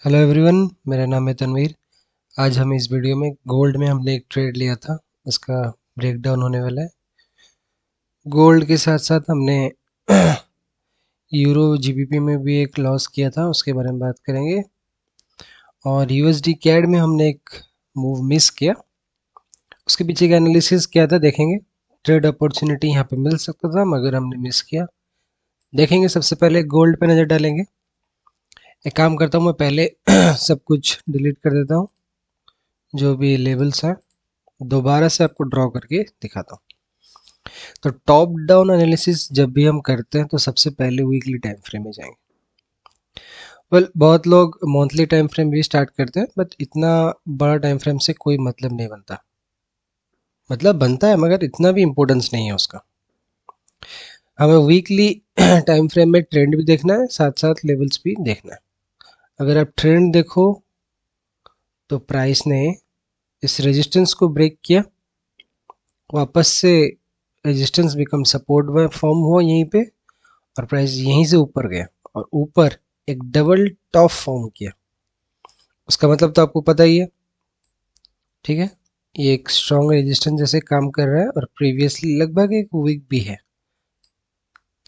Hello everyone, मेरा नाम है तनवीर। आज हम इस वीडियो में गोल्ड में हमने एक ट्रेड लिया था, उसका ब्रेकडाउन होने वाला है। गोल्ड के साथ साथ हमने यूरो जीबीपी में भी एक लॉस किया था, उसके बारे में बात करेंगे। और यूएसडी कैड में हमने एक मूव मिस किया, उसके पीछे का एनालिसिस क्या था देखेंगे। ट्रेड अपॉर्चुनिटी यहाँ पे मिल सकता था मगर हमने मिस किया, देखेंगे। सबसे पहले गोल्ड पे नज़र डालेंगे। एक काम करता हूँ, मैं पहले सब कुछ डिलीट कर देता हूँ, जो भी लेवल्स हैं दोबारा से आपको ड्रॉ करके दिखाता हूँ। तो टॉप डाउन एनालिसिस जब भी हम करते हैं तो सबसे पहले वीकली टाइम फ्रेम में जाएंगे। बहुत लोग मंथली टाइम फ्रेम भी स्टार्ट करते हैं, बट इतना बड़ा टाइम फ्रेम से कोई मतलब नहीं बनता। मतलब बनता है मगर इतना भी इम्पोर्टेंस नहीं है उसका। हमें वीकली टाइम फ्रेम में ट्रेंड भी देखना है, साथ साथ लेवल्स भी देखना है। अगर आप ट्रेंड देखो तो प्राइस ने इस रेजिस्टेंस को ब्रेक किया, वापस से रेजिस्टेंस बिकम सपोर्ट में फॉर्म हुआ यहीं पे, और प्राइस यहीं से ऊपर गया और ऊपर एक डबल टॉप फॉर्म किया। उसका मतलब तो आपको पता ही है, ठीक है। ये एक स्ट्रॉन्ग रेजिस्टेंस जैसे काम कर रहा है और प्रीवियसली लगभग एक वीक भी है।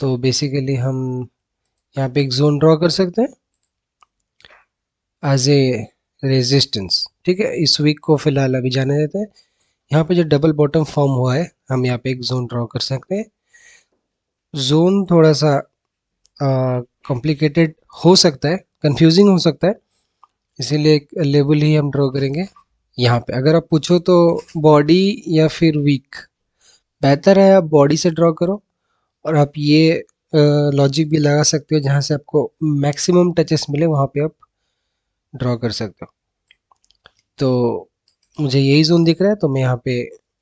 तो बेसिकली हम यहाँ पे एक जोन ड्रॉ कर सकते हैं एज ए रेजिस्टेंस, ठीक है। इस वीक को फिलहाल अभी जाने देते हैं। यहाँ पे जो डबल बॉटम फॉर्म हुआ है, हम यहाँ पे एक जोन ड्रॉ कर सकते हैं। जोन थोड़ा सा कॉम्प्लिकेटेड हो सकता है, कंफ्यूजिंग हो सकता है, इसीलिए एक लेबल ही हम ड्रॉ करेंगे यहाँ पे। अगर आप पूछो तो बॉडी या फिर वीक, बेहतर है आप बॉडी से ड्रॉ करो। और आप ये लॉजिक भी लगा सकते हो, जहाँ से आपको मैक्सिमम टचेस मिले वहाँ पे आप ड्रॉ कर सकते हो। तो मुझे यही जोन दिख रहा है तो मैं यहाँ पे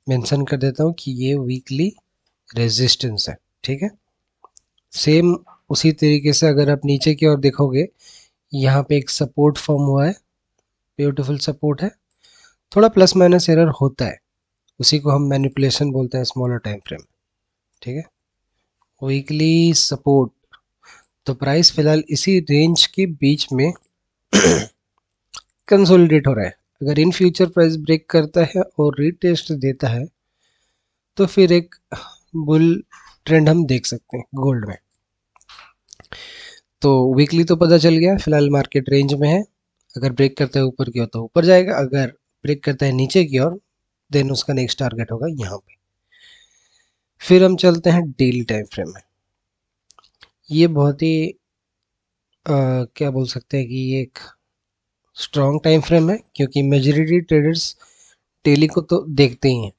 मेंशन कर देता हूँ कि ये वीकली रेजिस्टेंस है, ठीक है। सेम उसी तरीके से अगर आप नीचे की ओर देखोगे, यहाँ पे एक सपोर्ट फॉर्म हुआ है, ब्यूटीफुल सपोर्ट है। थोड़ा प्लस माइनस एरर होता है, उसी को हम मैनिपुलेशन बोलते हैं स्मॉलर टाइम फ्रेम, ठीक है। वीकली सपोर्ट, तो प्राइस फिलहाल इसी रेंज के बीच में कंसोलिडेट हो रहा है। अगर इन फ्यूचर प्राइस ब्रेक करता है और रीटेस्ट देता है तो फिर एक बुल ट्रेंड हम देख सकते हैं गोल्ड में। तो वीकली तो पता चल गया, फिलहाल मार्केट रेंज में है। अगर ब्रेक करता है ऊपर की ओर तो ऊपर जाएगा, अगर ब्रेक करता है नीचे की ओर देन उसका नेक्स्ट टारगेट होगा यहाँ पे। फिर हम चलते हैं डेली टाइम फ्रेम में। ये बहुत ही क्या बोल सकते हैं कि ये एक स्ट्रॉन्ग टाइम फ्रेम है, क्योंकि मेजॉरिटी ट्रेडर्स डेली को तो देखते ही हैं।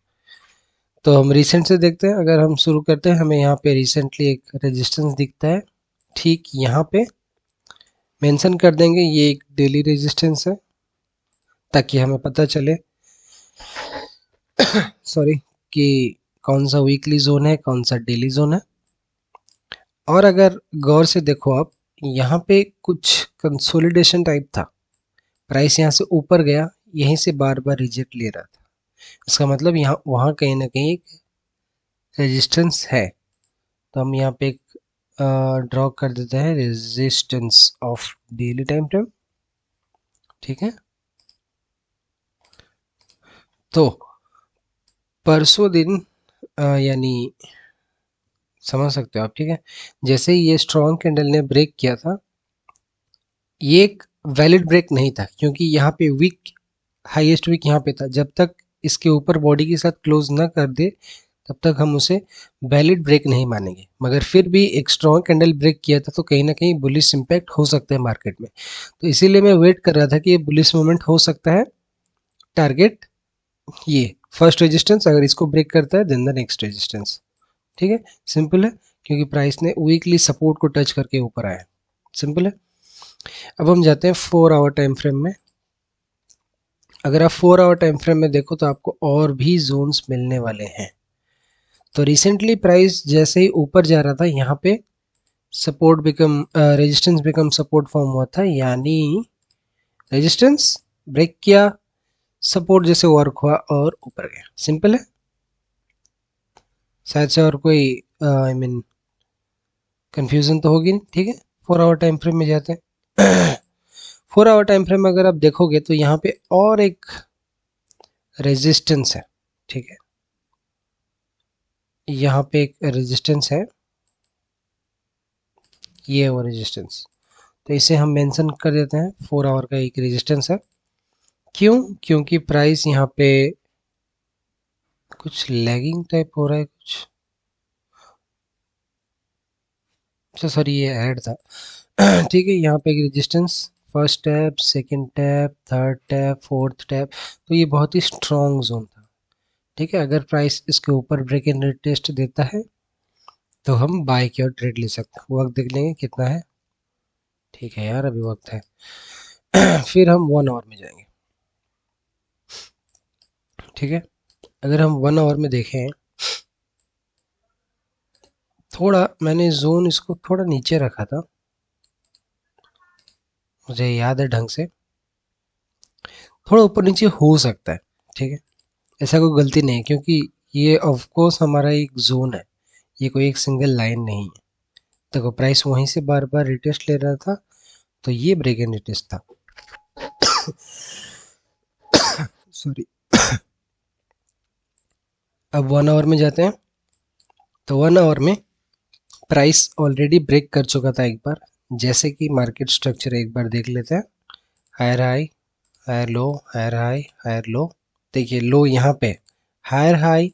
तो हम रिसेंट से देखते हैं। अगर हम शुरू करते हैं, हमें यहाँ पे रिसेंटली एक रेजिस्टेंस दिखता है, ठीक यहाँ पे मेंशन कर देंगे ये एक डेली रेजिस्टेंस है, ताकि हमें पता चले सॉरी कि कौन सा वीकली जोन है कौन सा डेली जोन है। और अगर गौर से देखो आप, यहाँ पे कुछ कंसोलिडेशन टाइप था, प्राइस यहाँ से ऊपर गया, यहीं से बार बार रिजेक्ट ले रहा था। इसका मतलब यहाँ वहाँ कहीं ना कहीं एक रेजिस्टेंस है। तो हम यहाँ पे एक ड्रॉ कर देते हैं resistance of daily time frame, ठीक है। तो परसों दिन यानी समझ सकते हो आप, ठीक है। जैसे ही ये स्ट्रॉन्ग कैंडल ने ब्रेक किया था, ये एक वैलिड ब्रेक नहीं था, क्योंकि यहाँ पे वीक हाईएस्ट वीक यहाँ पे था। जब तक इसके ऊपर बॉडी के साथ क्लोज ना कर दे तब तक हम उसे वैलिड ब्रेक नहीं मानेंगे। मगर फिर भी एक स्ट्रॉन्ग कैंडल ब्रेक किया था तो कहीं ना कहीं बुलिश इम्पैक्ट हो सकता है मार्केट में। तो इसीलिए मैं वेट कर रहा था कि ये बुलिश मोमेंट हो सकता है। टारगेट ये फर्स्ट रेजिस्टेंस, अगर इसको ब्रेक करता है देन द नेक्स्ट रेजिस्टेंस, ठीक है। सिंपल है, क्योंकि प्राइस ने वीकली सपोर्ट को टच करके ऊपर आया, सिंपल है। अब हम जाते हैं 4 आवर टाइम फ्रेम में। अगर आप 4 आवर टाइम फ्रेम में देखो तो आपको और भी जोन्स मिलने वाले हैं। तो रिसेंटली प्राइस जैसे ही ऊपर जा रहा था, यहाँ पे support become resistance become support form हुआ था, यानी रेजिस्टेंस ब्रेक किया, सपोर्ट जैसे वर्क हुआ और ऊपर गया, सिंपल है। शायद से और कोई आई मीन कंफ्यूजन तो होगी नहीं, ठीक है। 4 आवर टाइम फ्रेम में जाते हैं। 4 आवर टाइम फ्रेम अगर आप देखोगे तो यहाँ पे और एक रेजिस्टेंस है, ठीक है, यहाँ पे एक रेजिस्टेंस है, ये है वो रेजिस्टेंस। तो इसे हम मेंशन कर देते हैं, 4 आवर का एक रेजिस्टेंस है। क्यों? क्योंकि प्राइस यहाँ पे कुछ लैगिंग टाइप हो रहा है कुछ, अच्छा सॉरी ये ऐड था। ठीक है, यहाँ पे एक resistance, first tap, second tap, third tap, fourth tap, तो ये बहुत ही स्ट्रॉन्ग जोन था। ठीक है, अगर प्राइस इसके ऊपर ब्रेक एंड टेस्ट देता है तो हम बाय की और ट्रेड ले सकते हैं। वक्त देख लेंगे कितना है, ठीक है यार अभी वक्त है। फिर हम 1 आवर में जाएंगे, ठीक है। अगर हम 1 आवर में देखें, थोड़ा मैंने जोन इसको थोड़ा नीचे रखा था, मुझे याद है ढंग से, थोड़ा ऊपर नीचे हो सकता है, ठीक है, ऐसा कोई गलती नहीं है, क्योंकि ये ऑफ कोर्स हमारा एक जोन है, ये कोई एक सिंगल लाइन नहीं है। देखो प्राइस वहीं से बार बार रिटेस्ट ले रहा था, तो ये ब्रेक एंड रिटेस्ट था। सॉरी। अब 1 आवर में जाते हैं, तो 1 आवर में प्राइस ऑलरेडी ब्रेक कर चुका था एक बार। जैसे कि मार्केट स्ट्रक्चर एक बार देख लेते हैं, higher high, higher low, higher high, higher low. देखिए लो यहाँ पे, हायर हाई,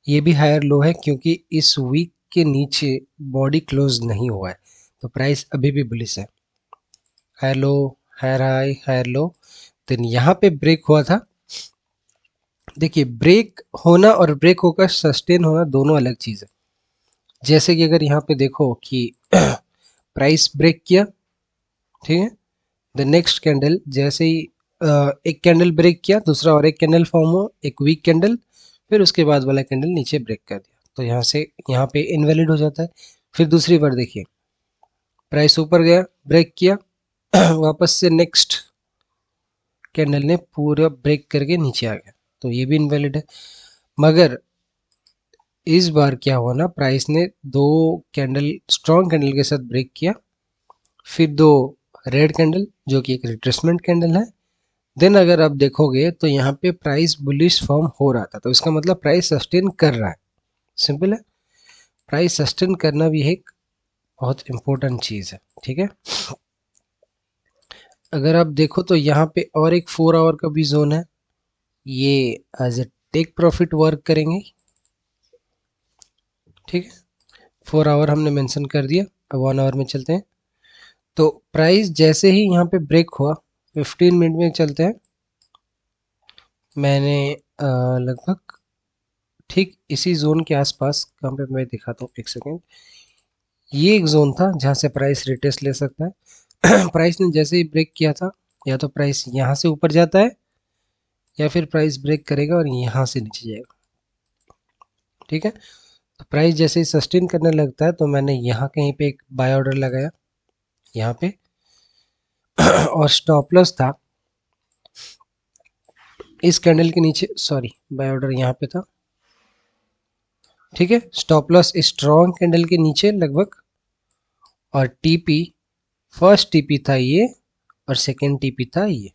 ये भी हायर लो है, क्योंकि इस वीक के नीचे बॉडी क्लोज नहीं हुआ है, तो प्राइस अभी भी बुलिश है। Higher low, higher high, higher low, then यहाँ पे ब्रेक हुआ था। देखिए ब्रेक होना और ब्रेक होकर सस्टेन होना दोनों अलग चीज़ है। जैसे कि अगर यहाँ पे देखो कि प्राइस ब्रेक किया, ठीक है, द नेक्स्ट कैंडल जैसे ही एक कैंडल ब्रेक किया, दूसरा और एक कैंडल फॉर्म हुआ, एक वीक कैंडल, फिर उसके बाद वाला कैंडल नीचे ब्रेक कर दिया, तो यहाँ से यहाँ पे इनवैलिड हो जाता है। फिर दूसरी बार देखिए, प्राइस ऊपर गया, ब्रेक किया, वापस से नेक्स्ट कैंडल ने पूरा ब्रेक करके नीचे आ गया, तो ये भी इनवैलिड है। मगर इस बार क्या हुआ ना, प्राइस ने दो कैंडल, स्ट्रॉन्ग कैंडल के साथ ब्रेक किया, फिर दो रेड कैंडल जो कि एक रिट्रेसमेंट कैंडल है, देन अगर आप देखोगे तो यहाँ पे प्राइस बुलिश फॉर्म हो रहा था, तो इसका मतलब प्राइस सस्टेन कर रहा है। सिंपल है, प्राइस सस्टेन करना भी एक बहुत इंपॉर्टेंट चीज़ है, ठीक है। अगर आप देखो तो यहाँ पे और एक 4 आवर का भी जोन है, ये as a take profit work करेंगे, ठीक है। 4 आवर हमने मेंशन कर दिया, अब 1 आवर में चलते हैं। तो प्राइस जैसे ही यहाँ पे ब्रेक हुआ, 15 मिनट में चलते हैं, मैंने लगभग ठीक इसी जोन के आसपास, कहाँ पे मैं दिखाता हूँ एक सेकेंड, ये एक जोन था जहाँ से प्राइस रिटेस्ट ले सकता है। प्राइस ने जैसे ही ब्रेक किया था, या तो प्राइस यहाँ से ऊपर जाता है, या फिर प्राइस ब्रेक करेगा और यहाँ से नीचे जाएगा, ठीक है। तो प्राइस जैसे ही सस्टेन करने लगता है, तो मैंने यहाँ कहीं पे एक बाय ऑर्डर लगाया यहाँ पे, और स्टॉप लॉस था इस कैंडल के नीचे, सॉरी बाय ऑर्डर यहाँ पे था, ठीक है। स्टॉप लॉस स्ट्रॉन्ग कैंडल के नीचे लगभग, और टीपी, फर्स्ट टीपी था ये और सेकेंड टीपी था ये,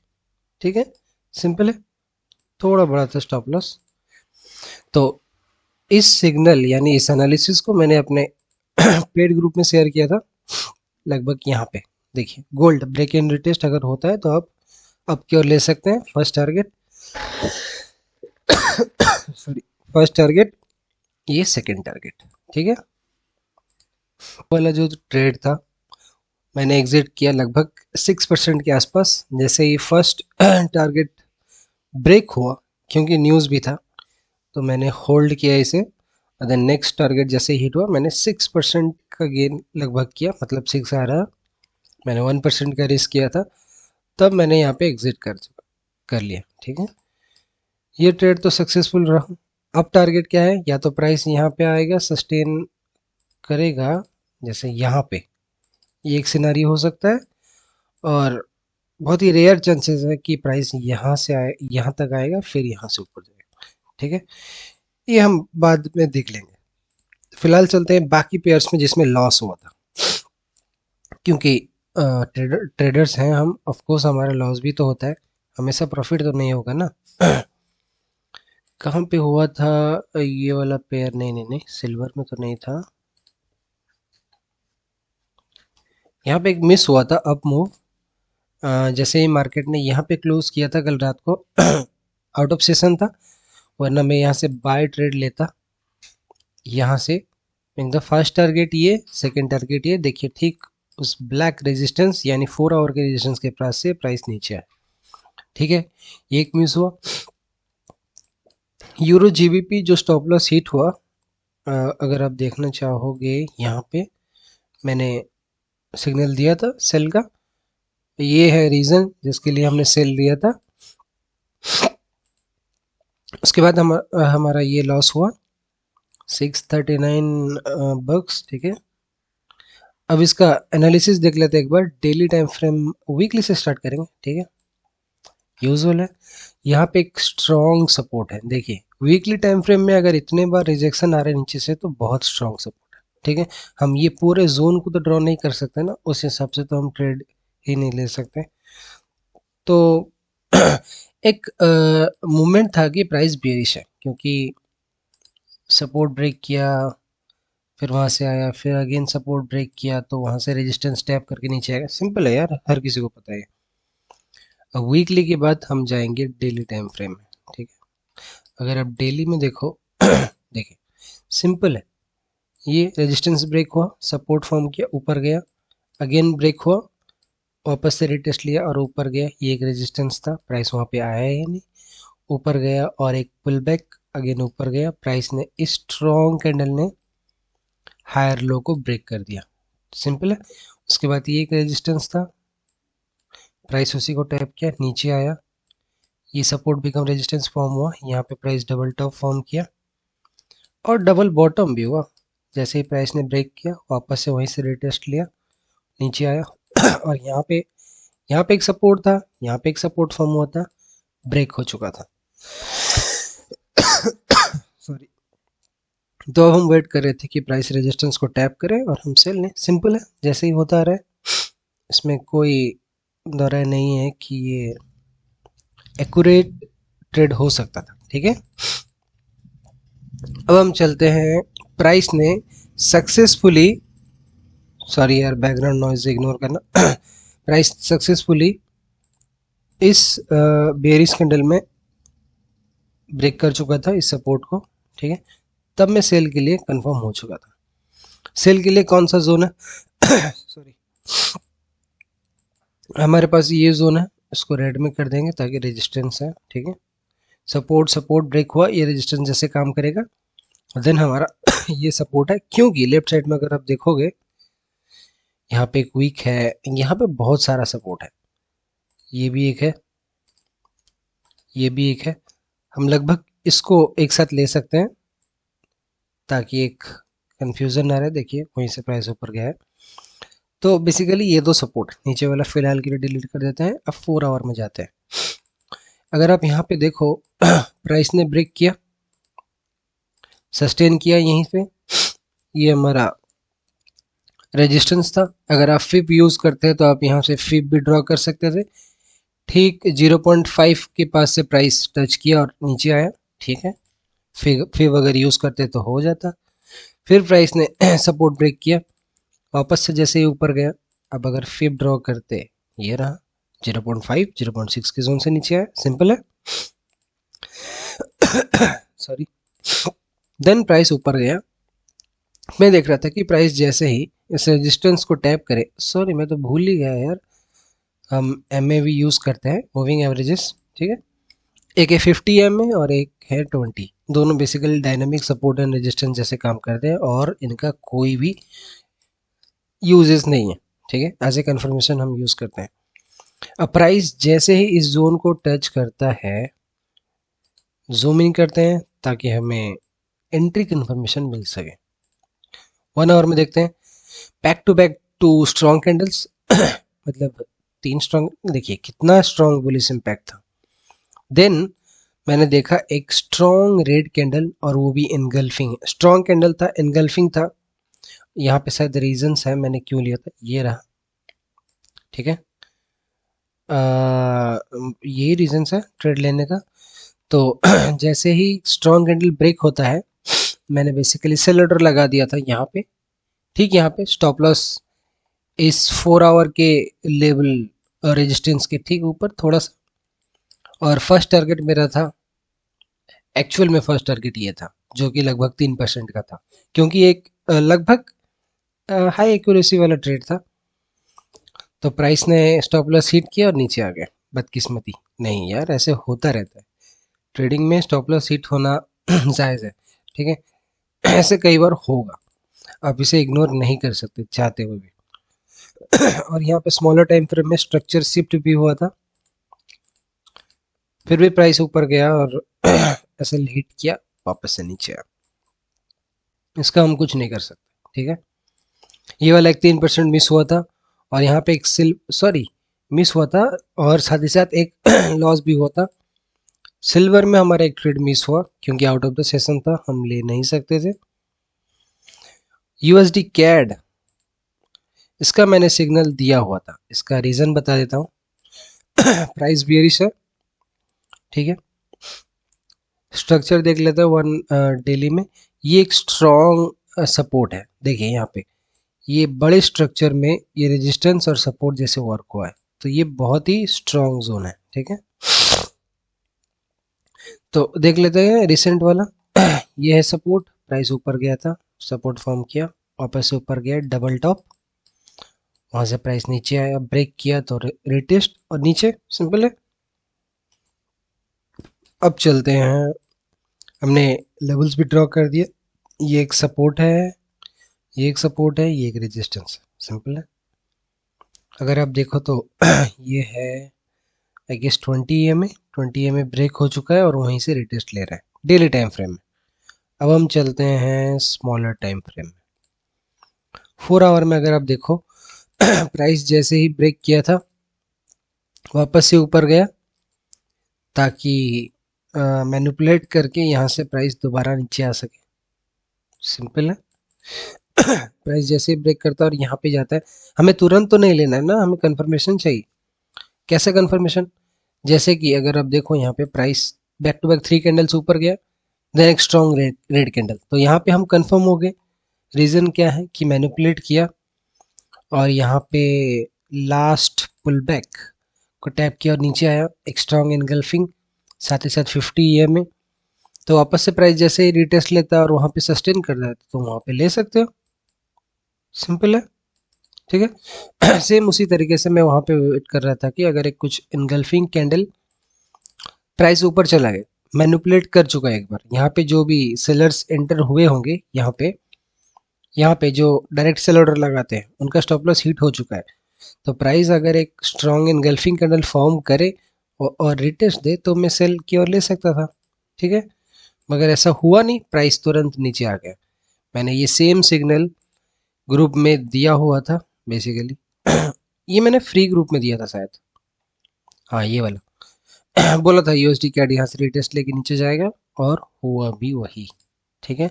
ठीक है। सिंपल है, थोड़ा बड़ा था स्टॉप लॉस। तो इस सिग्नल यानी इस एनालिसिस को मैंने अपने पेड ग्रुप में शेयर किया था, लगभग यहाँ पे देखिए, गोल्ड ब्रेक एंड रिटेस्ट अगर होता है तो आप अप की ओर ले सकते हैं। First target, sorry, first target, ये सेकंड टारगेट, ठीक है। वाला जो ट्रेड था मैंने एग्जिट किया लगभग 6% के आसपास, जैसे ही फर्स्ट टारगेट ब्रेक हुआ, क्योंकि न्यूज़ भी था, तो मैंने होल्ड किया इसे, और देन नेक्स्ट टारगेट जैसे हिट हुआ, मैंने 6% का गेन लगभग किया, मतलब 6 आ रहा, मैंने 1% का रिस्क किया था, तब मैंने यहाँ पे एग्जिट कर लिया, ठीक है। ये ट्रेड तो सक्सेसफुल रहा। अब टारगेट क्या है, या तो प्राइस यहाँ पे आएगा, सस्टेन करेगा, जैसे यहाँ पे, ये एक सिनारी हो सकता है, और बहुत ही रेयर चांसेस है कि प्राइस यहाँ से आए, यहाँ तक आएगा, फिर यहाँ से ऊपर जाएगा, ठीक है। ये हम बाद में देख लेंगे। फिलहाल चलते हैं बाकी पेयर्स में जिसमें लॉस हुआ था, क्योंकि ट्रेडर्स हैं हम, ऑफ कोर्स हमारा लॉस भी तो होता है, हमेशा प्रॉफिट तो नहीं होगा ना। कहाँ पे हुआ था ये वाला पेयर? नहीं नहीं नहीं, सिल्वर में तो नहीं था। यहाँ पे एक मिस हुआ था अप मूव। जैसे ही मार्केट ने यहाँ पे क्लोज किया था कल रात को, आउट ऑफ सेशन था, वरना मैं यहाँ से बाय ट्रेड लेता। यहाँ से द फर्स्ट टारगेट ये, सेकंड टारगेट ये, देखिए ठीक उस ब्लैक रेजिस्टेंस यानी 4 आवर के रेजिस्टेंस के पास से प्राइस नीचे आया। ठीक है, ये एक मिस हुआ। यूरो जीबीपी जो स्टॉप लॉस हिट हुआ, अगर आप देखना चाहोगे यहाँ पे मैंने सिग्नल दिया था सेल का, ये है रीज़न जिसके लिए हमने सेल दिया था। उसके बाद हमारा ये लॉस हुआ 639 बक्स। ठीक है, अब इसका एनालिसिस देख लेते हैं एक बार। डेली टाइम फ्रेम, वीकली से स्टार्ट करेंगे। ठीक है, यूजुअल है, यहाँ पे एक स्ट्रॉन्ग सपोर्ट है। देखिए वीकली टाइम फ्रेम में अगर इतने बार रिजेक्शन आ रहे हैं नीचे से तो बहुत स्ट्रॉन्ग सपोर्ट है। ठीक है, हम ये पूरे जोन को तो ड्रॉ नहीं कर सकते ना, उस हिसाब से तो हम ट्रेड ही नहीं ले सकते। तो एक मोमेंट था कि प्राइस बेरिश है, क्योंकि सपोर्ट ब्रेक किया, फिर वहां से आया, फिर अगेन सपोर्ट ब्रेक किया, तो वहां से रेजिस्टेंस टैप करके नीचे आएगा। सिंपल है यार, हर किसी को पता है। अब वीकली के बाद हम जाएंगे डेली टाइम फ्रेम में। ठीक है, अगर आप डेली में देखो देखिए सिंपल है, ये रेजिस्टेंस ब्रेक हुआ, सपोर्ट फॉर्म किया, ऊपर गया, अगेन ब्रेक हुआ, वापस से रिटेस्ट लिया और ऊपर गया। ये एक रेजिस्टेंस था, प्राइस वहां पे आया या नहीं, ऊपर गया और एक पुल बैक, अगेन ऊपर गया, प्राइस ने इस स्ट्रॉन्ग कैंडल ने हायर लो को ब्रेक कर दिया। सिंपल है। उसके बाद ये एक रेजिस्टेंस था, प्राइस उसी को टैप किया, नीचे आया, ये सपोर्ट बिकम रेजिस्टेंस फॉर्म हुआ, यहाँ पे प्राइस डबल टॉप फॉर्म किया और डबल बॉटम भी हुआ। जैसे ही प्राइस ने ब्रेक किया, वापस से वहीं से रिटेस्ट लिया, नीचे आया और यहाँ पे एक सपोर्ट था, यहाँ पे एक सपोर्ट फॉर्म हुआ था, ब्रेक हो चुका था। सॉरी। तो अब हम वेट कर रहे थे कि प्राइस रेजिस्टेंस को टैप करे और हम सेल लें। सिंपल है, जैसे ही होता रहे, इसमें कोई दो राय नहीं है कि ये एक्यूरेट ट्रेड हो सकता था। ठीक है, अब हम चलते हैं। प्राइस ने सक्सेसफुली, सॉरी यार बैकग्राउंड नॉइज इग्नोर करना, प्राइस सक्सेसफुली इस बेयरिश कैंडल में ब्रेक कर चुका था इस सपोर्ट को। ठीक है, तब मैं सेल के लिए कंफर्म हो चुका था। सेल के लिए कौन सा जोन है? सॉरी, हमारे पास ये जोन है, इसको रेड में कर देंगे ताकि रेजिस्टेंस है। ठीक है, सपोर्ट ब्रेक हुआ, ये रेजिस्टेंस जैसे काम करेगा, देन हमारा ये सपोर्ट है, क्योंकि लेफ्ट साइड में अगर आप देखोगे यहाँ पे एक वीक है, यहाँ पे बहुत सारा सपोर्ट है, ये भी एक है, ये भी एक है। हम लगभग इसको एक साथ ले सकते हैं ताकि एक कंफ्यूजन ना रहे। देखिए वहीं से प्राइस ऊपर गया है, तो बेसिकली ये दो सपोर्ट, नीचे वाला फिलहाल के लिए डिलीट कर देते हैं। अब 4 आवर में जाते हैं। अगर आप यहाँ पे देखो प्राइस ने ब्रेक किया, सस्टेन किया यहीं पे, ये हमारा रेजिस्टेंस था। अगर आप फिप यूज करते हैं तो आप यहाँ से फिप भी ड्रॉ कर सकते थे। ठीक 0.5 के पास से प्राइस टच किया और नीचे आया। ठीक है, फिप अगर यूज करते तो हो जाता। फिर प्राइस ने सपोर्ट ब्रेक किया, वापस से जैसे ही ऊपर गया। अब अगर फिप ड्रॉ करते, ये रहा 0.5 0.6 के जोन से नीचे आया। सिंपल है। सॉरी, देन प्राइस ऊपर गया। मैं देख रहा था कि प्राइस जैसे ही इस रेजिस्टेंस को टैप करे, सॉरी मैं तो भूल ही गया यार, हम MAV यूज करते हैं, मूविंग एवरेजेस। ठीक है, एक है 50 MA और एक है 20, दोनों basically dynamic support and resistance जैसे काम करते हैं और इनका कोई भी यूजेस नहीं है। ठीक है, एज ए कंफर्मेशन हम यूज करते हैं। अब प्राइस जैसे ही इस जोन को टच करता है, जूम इन करते हैं ताकि हमें एंट्री कंफर्मेशन मिल सके। 1 आवर में देखते हैं, बैक टू स्ट्रॉन्ग कैंडल्स, मतलब 3 स्ट्रॉन्ग, देखिए कितना स्ट्रॉन्ग बुलिश इम्पैक्ट था। देन मैंने देखा एक स्ट्रॉन्ग रेड कैंडल, और वो भी इनगल्फिंग स्ट्रॉन्ग कैंडल था, इनगल्फिंग था। यहाँ पे शायद रीजंस है मैंने क्यों लिया था, ये रहा, ठीक है। यही रीजन है ट्रेड लेने का। तो जैसे ही स्ट्रॉन्ग कैंडल ब्रेक होता है, मैंने बेसिकली सेल ऑर्डर लगा दिया था यहाँ पे। ठीक, यहाँ पे स्टॉप लॉस इस 4 आवर के लेवल रेजिस्टेंस के ठीक ऊपर थोड़ा सा, और फर्स्ट टारगेट मेरा था, एक्चुअल में फर्स्ट टारगेट ये था, जो कि लगभग 3% का था, क्योंकि एक लगभग हाई एक्यूरेसी वाला ट्रेड था। तो प्राइस ने स्टॉप लॉस हिट किया और नीचे आ गया। बदकिस्मती नहीं यार, ऐसे होता रहता है ट्रेडिंग में, स्टॉप लॉस हिट होना जायज़ है। ठीक है, ऐसे कई बार होगा, आप इसे इग्नोर नहीं कर सकते चाहते हुए भी। और यहाँ पे स्मॉलर टाइम फ्रेम में स्ट्रक्चर शिफ्ट भी हुआ था, फिर भी प्राइस ऊपर गया और ऐसे हिट किया, वापस से नीचे आया। इसका हम कुछ नहीं कर सकते। ठीक है, ये वाला एक 3% मिस हुआ था, और यहाँ पे एक मिस हुआ था, और साथ ही साथ एक लॉस भी हुआ था। सिल्वर में हमारा एक ट्रेड मिस हुआ, क्योंकि आउट ऑफ द सेशन था, हम ले नहीं सकते थे। यूएसडी कैड, इसका मैंने सिग्नल दिया हुआ था, इसका रीज़न बता देता हूँ। प्राइस बियरिश है, ठीक है। स्ट्रक्चर देख लेते हैं वन डेली में। ये एक स्ट्रॉन्ग सपोर्ट है, देखिए यहाँ पे ये बड़े स्ट्रक्चर में ये रेजिस्टेंस और सपोर्ट जैसे वर्क हुआ है, तो ये बहुत ही स्ट्रॉन्ग जोन है। ठीक है, तो देख लेते हैं रिसेंट वाला। ये है सपोर्ट, प्राइस ऊपर गया था, सपोर्ट फॉर्म किया, वापस से ऊपर गया, डबल टॉप, वहां से प्राइस नीचे आया, ब्रेक किया तो रिटेस्ट और नीचे, सिंपल है। अब चलते हैं, हमने लेवल्स भी ड्रॉ कर दिए। ये एक सपोर्ट है, ये एक सपोर्ट है, ये एक रेजिस्टेंस है, सिंपल है। अगर आप देखो तो ये है I guess 20 EMA, 20 EMA break हो चुका है और वहीं से रिटेस्ट ले रहा है डेली टाइम फ्रेम में। अब हम चलते हैं स्मॉलर टाइम फ्रेम में। 4 आवर में अगर आप देखो, प्राइस जैसे ही ब्रेक किया था, वापस से ऊपर गया, ताकि मैनिपुलेट करके यहाँ से प्राइस दोबारा नीचे आ सके, सिंपल है। प्राइस जैसे ही ब्रेक करता है और यहाँ पे जाता है, हमें तुरंत तो नहीं लेना है ना, हमें कंफर्मेशन चाहिए। कैसे कंफर्मेशन? जैसे कि अगर आप देखो यहाँ पे price back to back 3 candles ऊपर गया, देन एक स्ट्रॉन्ग रेड कैंडल, तो यहाँ पे हम कंफर्म हो गए। रीज़न क्या है कि मैनिपुलेट किया और यहाँ पे लास्ट पुल बैक को टैप किया और नीचे आया, एक स्ट्रॉन्ग इनगल्फिंग, साथ ही साथ 50 EMA। तो वापस से प्राइस जैसे ही रिटेस्ट लेता है और वहाँ पे सस्टेन कर रहा है, तो वहाँ पे ले सकते हो, सिंपल है। ठीक है, सेम उसी तरीके से मैं वहाँ पे वेट कर रहा था कि अगर एक कुछ इनगल्फिंग कैंडल प्राइस ऊपर चला गया, मैनिपुलेट कर चुका है एक बार, यहाँ पे जो भी सेलर्स एंटर हुए होंगे, यहाँ पे जो डायरेक्ट सेल ऑर्डर लगाते हैं, उनका स्टॉप लॉस हिट हो चुका है। तो प्राइस अगर एक स्ट्रॉन्ग इनगल्फिंग कैंडल फॉर्म करे और रिटेस्ट दे, तो मैं सेल की ओर ले सकता था। ठीक है, मगर ऐसा हुआ नहीं, प्राइस तुरंत नीचे आ गया। मैंने ये सेम सिग्नल ग्रुप में दिया हुआ था बेसिकली। ये मैंने फ्री ग्रुप में दिया था शायद, हाँ ये वाला। बोला था यूएसडी कैड यहाँ से रिटेस्ट लेके नीचे जाएगा, और हुआ भी वही। ठीक है,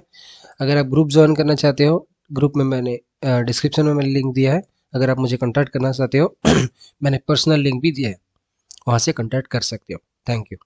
अगर आप ग्रुप ज्वाइन करना चाहते हो, ग्रुप में मैंने डिस्क्रिप्शन में मैंने लिंक दिया है। अगर आप मुझे कांटेक्ट करना चाहते हो, मैंने पर्सनल लिंक भी दिया है, वहाँ से कांटेक्ट कर सकते हो। Thank you.